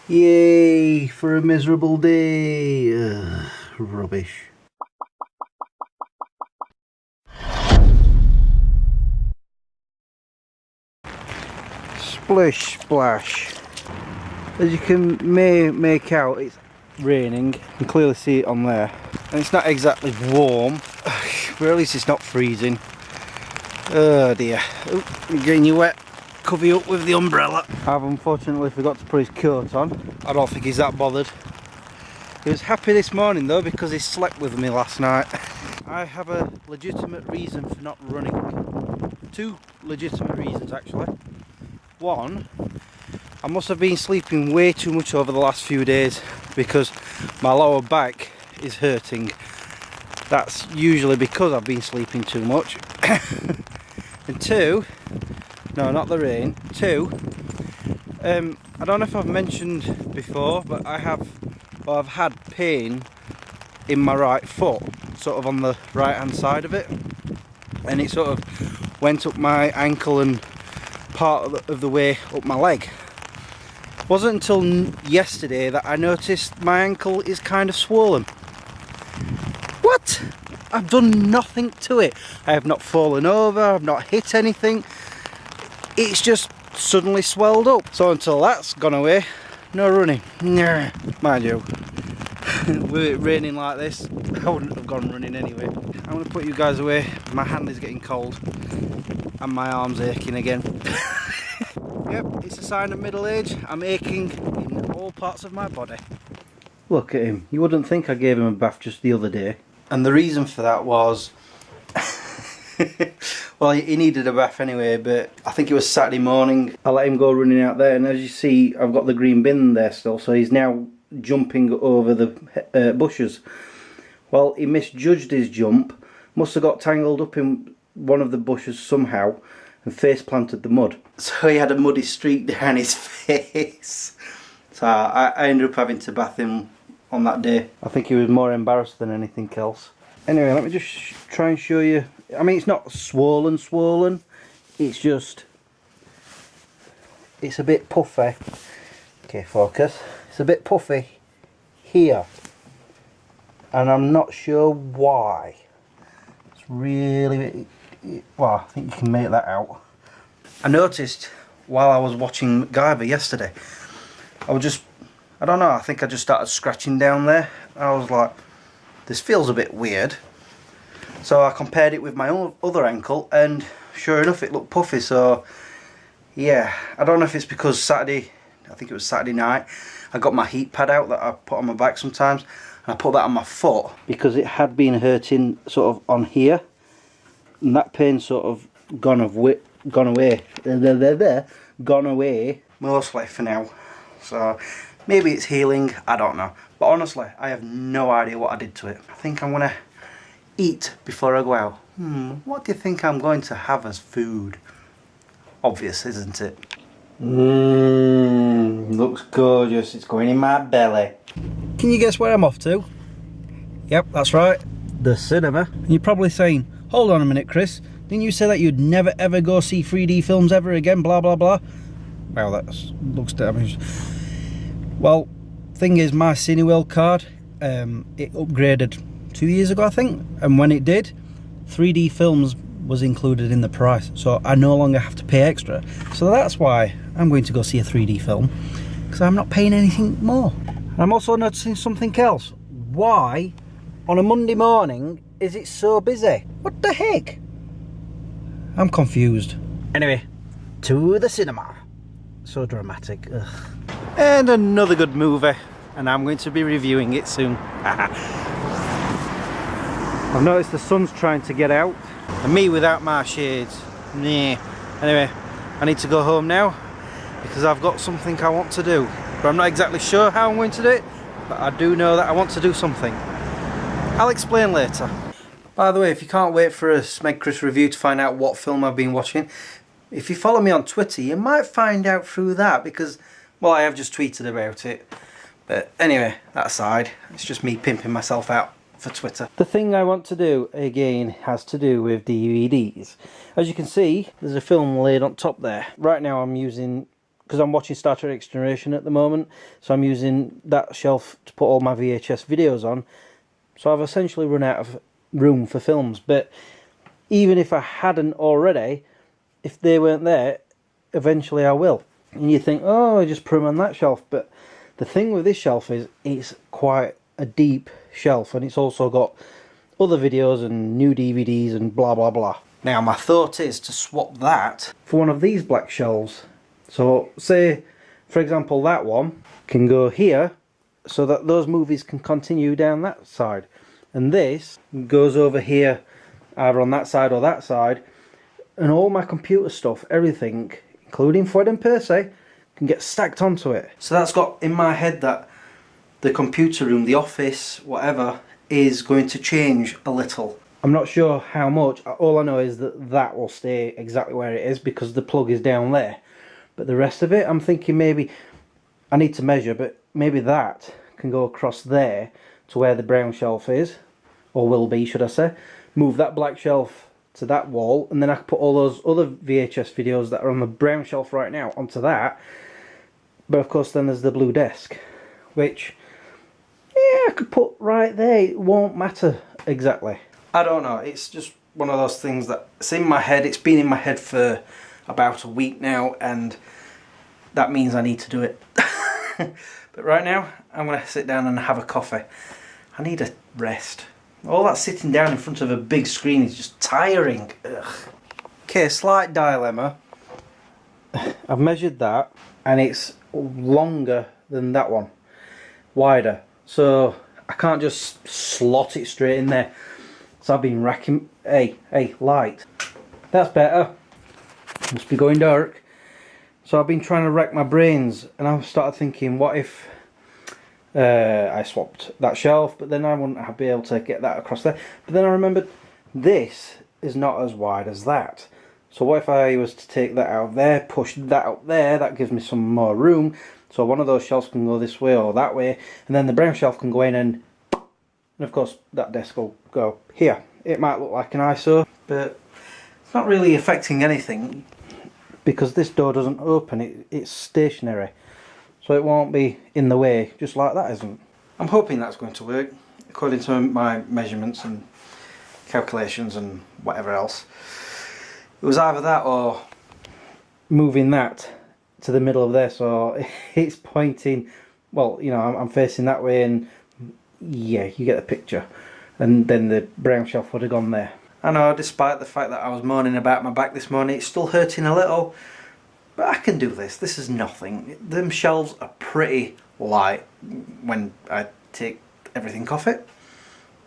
Yay for a miserable day. Ugh, rubbish. Splish splash. As you can make out, it's raining. You can clearly see it on there. And it's not exactly warm, but at least it's not freezing. Oh dear. Oh, you're getting you wet. Cover you up with the umbrella. I've unfortunately forgot to put his coat on. I don't think he's that bothered. He was happy this morning though because he slept with me last night. I have a legitimate reason for not running. Two legitimate reasons actually. One, I must have been sleeping way too much over the last few days because my lower back is hurting. That's usually because I've been sleeping too much. And two, no, not the rain. Two, I don't know if I've mentioned before, but I've had pain in my right foot, sort of on the right hand side of it, and it sort of went up my ankle and part of the way up my leg. It wasn't until yesterday that I noticed my ankle is kind of swollen. What? I've done nothing to it. I have not fallen over, I've not hit anything. It's just suddenly swelled up. So until that's gone away, no running. Nah. Mind you, with it raining like this, I wouldn't have gone running anyway. I'm going to put you guys away. My hand is getting cold and my arm's aching again. Yep, it's a sign of middle age. I'm aching in all parts of my body. Look at him. You wouldn't think I gave him a bath just the other day. And the reason for that was well, he needed a bath anyway, but I think it was Saturday morning. I let him go running out there, and as you see, I've got the green bin there still, so he's now jumping over the bushes. Well, he misjudged his jump, must have got tangled up in one of the bushes somehow, and face planted the mud. So he had a muddy streak down his face. So I ended up having to bath him on that day. I think he was more embarrassed than anything else. Anyway, let me just try and show you. I mean, it's not swollen, it's just, it's a bit puffy. Okay, focus. It's a bit puffy here, and I'm not sure why. It's really, well, I think you can make that out. I noticed while I was watching MacGyver yesterday, I don't know, I think I just started scratching down there. I was like, this feels a bit weird. So I compared it with my other ankle, and sure enough it looked puffy. So yeah, I don't know if it's because Saturday, I think it was Saturday night, I got my heat pad out that I put on my back sometimes, and I put that on my foot because it had been hurting sort of on here, and that pain sort of gone away mostly for now. So maybe it's healing, I don't know. But honestly, I have no idea what I did to it. I think I'm gonna eat before I go out. What do you think I'm going to have as food? Obvious, isn't it? Looks gorgeous. It's going in my belly. Can you guess where I'm off to? Yep, that's right. The cinema. And you're probably saying, hold on a minute, Chris. Didn't you say that you'd never ever go see 3D films ever again, blah blah blah? Well, that looks damaged. Well, thing is, my Cineworld card, it upgraded 2 years ago I think, and when it did, 3D films was included in the price, so I no longer have to pay extra. So that's why I'm going to go see a 3D film, because I'm not paying anything more. I'm also noticing something else. Why on a Monday morning is it so busy? What the heck? I'm confused. Anyway, to the cinema. So dramatic. Ugh. And another good movie, and I'm going to be reviewing it soon. I've noticed the sun's trying to get out, and me without my shades. Nah. Anyway, I need to go home now because I've got something I want to do, but I'm not exactly sure how I'm going to do it, but I do know that I want to do something. I'll explain later. By the way, if you can't wait for a Smeg Chris review to find out what film I've been watching, if you follow me on Twitter, you might find out through that, because, well, I have just tweeted about it. But anyway, that aside, it's just me pimping myself out for Twitter. The thing I want to do, again, has to do with DVDs. As you can see, there's a film laid on top there. Right now I'm using because I'm watching Star Trek Next Generation at the moment, so I'm using that shelf to put all my VHS videos on. So I've essentially run out of room for films. But even if I hadn't already, if they weren't there, eventually I will. And you think, oh, I just put them on that shelf. But the thing with this shelf is it's quite a deep shelf, and it's also got other videos and new DVDs and blah blah blah. Now my thought is to swap that for one of these black shelves. So say, for example, that one can go here so that those movies can continue down that side, and this goes over here either on that side or that side, and all my computer stuff, everything, including Fred and Percy, can get stacked onto it. So that's got in my head that the computer room, the office, whatever, is going to change a little. I'm not sure how much. All I know is that that will stay exactly where it is because the plug is down there. But the rest of it, I'm thinking maybe, I need to measure, but maybe that can go across there to where the brown shelf is, or will be, should I say. Move that black shelf to that wall, and then I can put all those other VHS videos that are on the brown shelf right now onto that. But of course then there's the blue desk, which, yeah, I could put right there. It won't matter exactly. I don't know, it's just one of those things that's in my head. It's been in my head for about a week now, and that means I need to do it. But right now, I'm going to sit down and have a coffee. I need a rest. All that sitting down in front of a big screen is just tiring. Ugh. Okay, slight dilemma. I've measured that, and it's longer than that one. Wider. So I can't just slot it straight in there. So I've been racking... Hey, light. That's better. Must be going dark. So I've been trying to rack my brains, and I've started thinking, what if I swapped that shelf, but then I wouldn't be able to get that across there. But then I remembered, this is not as wide as that. So what if I was to take that out of there, push that up there, that gives me some more room. So one of those shelves can go this way or that way, and then the brown shelf can go in, and of course that desk will go here. It might look like an ISO, but it's not really affecting anything because this door doesn't open, it's stationary. So it won't be in the way, just like that isn't. I'm hoping that's going to work, according to my measurements and calculations and whatever else. It was either that or moving that to the middle of there, so it's pointing, well, you know, I'm facing that way, and yeah, you get the picture. And then the brown shelf would have gone there. I know, despite the fact that I was moaning about my back this morning, it's still hurting a little. But I can do this. This is nothing. Them shelves are pretty light when I take everything off it.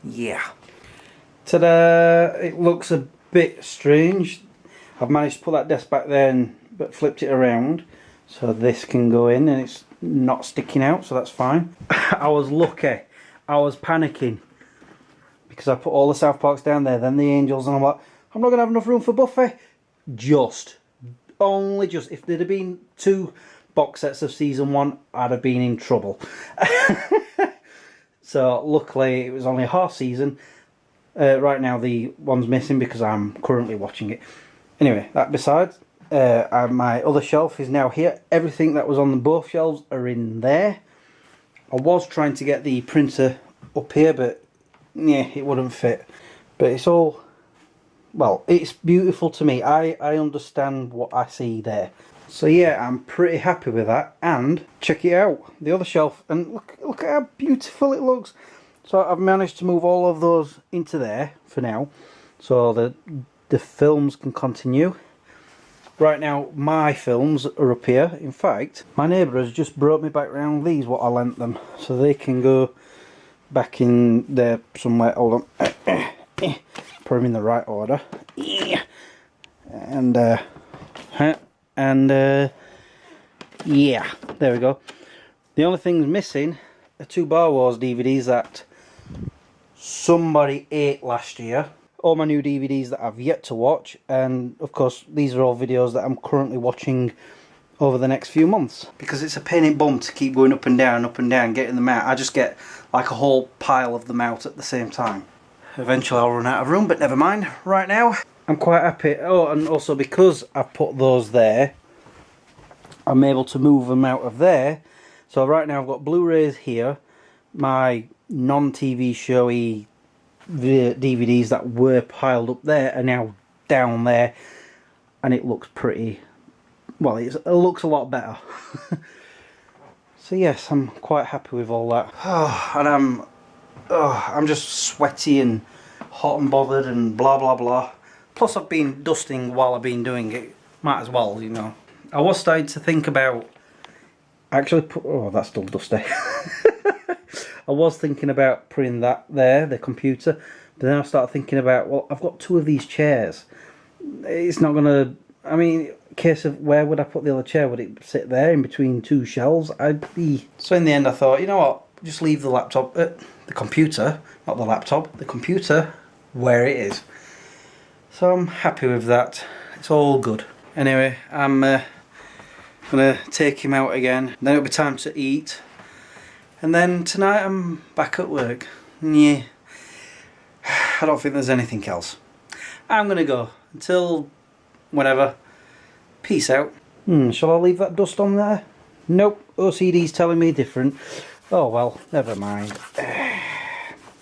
Yeah. Ta-da! It looks a bit strange. I've managed to put that desk back there, but flipped it around. So this can go in and it's not sticking out, so that's fine. I was lucky. I was panicking because I put all the South Parks down there, then the Angels, and I'm like, I'm not going to have enough room for Buffy. Only just, if there'd have been 2 box sets of season 1, I'd have been in trouble. So luckily it was only a half season. Right now the one's missing because I'm currently watching it. Anyway, that besides, my other shelf is now here. Everything that was on the both shelves are in there. I was trying to get the printer up here, but yeah, it wouldn't fit. But it's all, well, it's beautiful to me. I understand what I see there. So yeah, I'm pretty happy with that. And check it out, the other shelf, and look at how beautiful it looks. So I've managed to move all of those into there for now, so the films can continue. Right now my films are up here. In fact, my neighbour has just brought me back round these, what I lent them, so they can go back in there somewhere. Hold on. Put them in the right order. And yeah, there we go. The only things missing are 2 Bar Wars DVDs that somebody ate last year. All my new DVDs that I've yet to watch, and of course these are all videos that I'm currently watching over the next few months. Because it's a pain in the bum to keep going up and down, getting them out. I just get like a whole pile of them out at the same time. Eventually I'll run out of room, but never mind. Right now I'm quite happy. Oh, and also because I put those there, I'm able to move them out of there. So right now I've got Blu-rays here, my non-TV showy DVDs that were piled up there are now down there, and it looks pretty, well, it looks a lot better. So yes, I'm quite happy with all that. And I'm just sweaty and hot and bothered and blah blah blah. Plus I've been dusting while I've been doing it. Might as well, you know. I was starting to think about actually oh, that's still dusty. I was thinking about putting that there, the computer, but then I started thinking about, well, I've got 2 of these chairs. It's not gonna, I mean, case of where would I put the other chair? Would it sit there in between 2 shelves? I'd be... So in the end I thought, you know what, just leave the laptop, the computer, not the laptop, the computer where it is. So I'm happy with that. It's all good. Anyway, I'm gonna take him out again. Then it'll be time to eat. And then tonight I'm back at work. Yeah. I don't think there's anything else. I'm gonna go until whenever. Peace out. Shall I leave that dust on there? Nope, OCD's telling me different. Oh well, never mind.